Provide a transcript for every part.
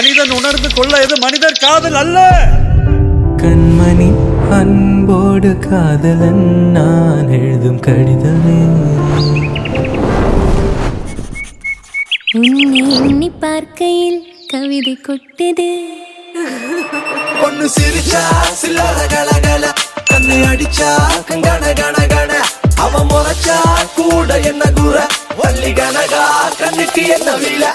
மனிதன் உணர்ந்து கொள்ள இது மனிதர் காதல் அல்ல. கண்மணி அன்போடு காதலன் நான் எழுதும் கடிதமே. உன்னை எண்ணி பார்க்கையில் கவிதை கொட்டுது. ஒன்னு சிரிச்சா சில்லற கலகல, கண்ணு அடிச்சா கங்கன கணகன, அவன் முறைச்சா கூட என்ன குற, வள்ளி கனகா கண்ணுக்கு என்ன வீல.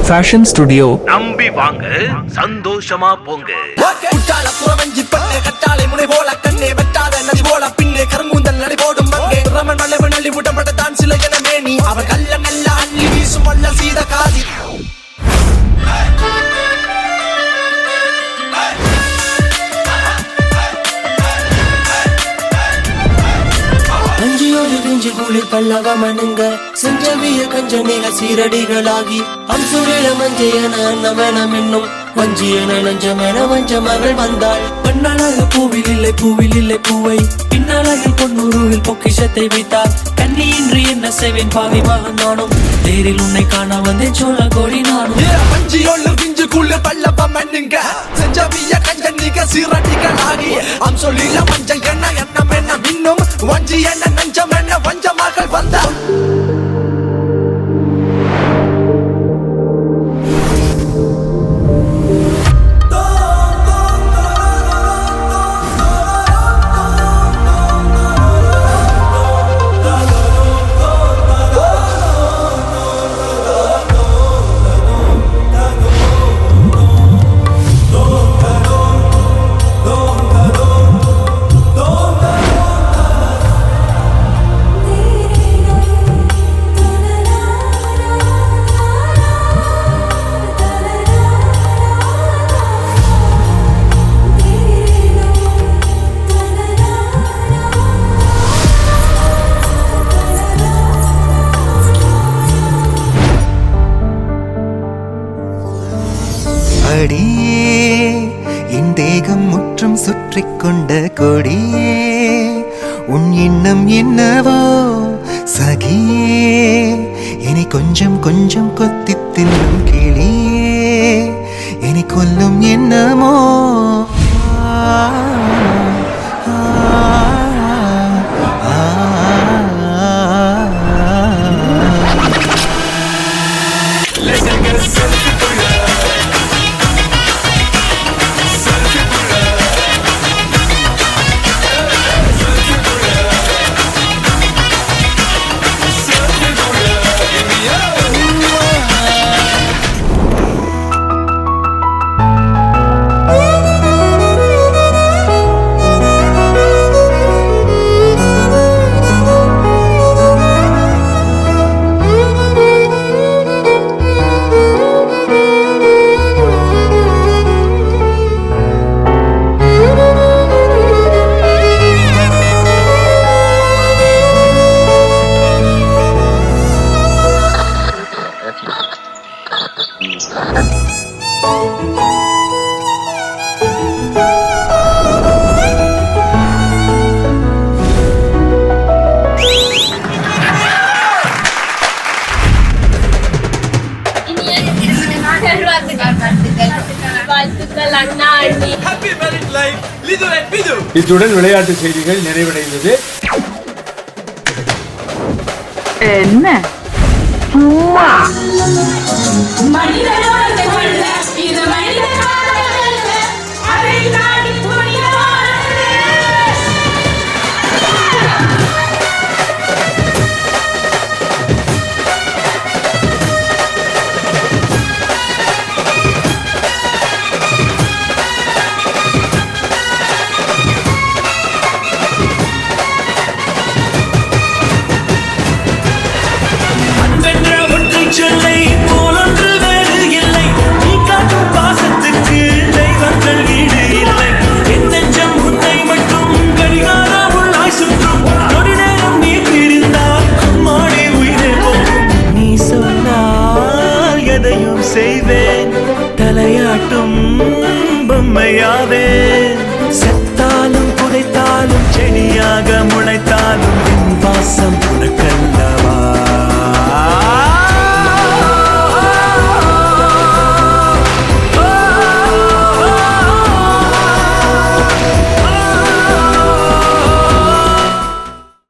Fashion studio. நம்பி வாங்க, சந்தோஷமா போங்க. குட்டால புறவஞ்சி பண்ணே கட்டாளை முனை போல, கண்ணே வெட்டாத நதி போல, பின்னே கரும்பூந்தல் நடி போடும் மங்கே. ரமன் மலைவன் அள்ளி விடப்பட்ட தான் சில என மேனி, அவர் கல்ல நல்ல அள்ளி வீசும் வல்ல சீத காதி. நஞ்சியோடு நெஞ்சு குளிர் பல்லவ மனுங்க, செஞ்சவிய கஞ்ச நிக சீரடிகளாகி, அம்சுரில மஞ்சையன அன்னமெனம் என்னும் வஞ்சியன நஞ்சமென வஞ்ச மகள் வந்தாள். பெண்ணழகு பூவில் இல்லை பூவில் இல்லை பூவை, பின்னழகில் பொன்னுருவில் பொக்கிஷத்தை வைத்தார். கண்ணியின்றி என்ன செய்வேன் பாவி மகன் நானும், தேரில் உன்னை காண வந்தேன் சோழ கோடி நானும். வஞ்சியோடு நெஞ்சு குளிர் பல்லவ மனுங்க, செஞ்சவிய கஞ்ச நிக சீரடிகளாகி, அம்சுரில மஞ்சையன அன்னமெனம் இன்னும் வஞ்சி என்ன நஞ்சம் என்ன வஞ்ச மகள் வந்தாள். அடியே என் தேகம் முற்றும் சுற்றி கொண்ட கொடியே, உன் எண்ணம் என்னவோ சகியே, என்னை கொஞ்சம் கொஞ்சம் கொத்தி தின்னும் கிளியே, என்னை கொல்லும் என்னமோ. இத்துடன் விளையாட்டு செய்திகள் நிறைவடைந்தது. என்ன சும்மா சென்னை போலொன்று செய்வேன் தலையாட்டும் பொம்மையாவேன்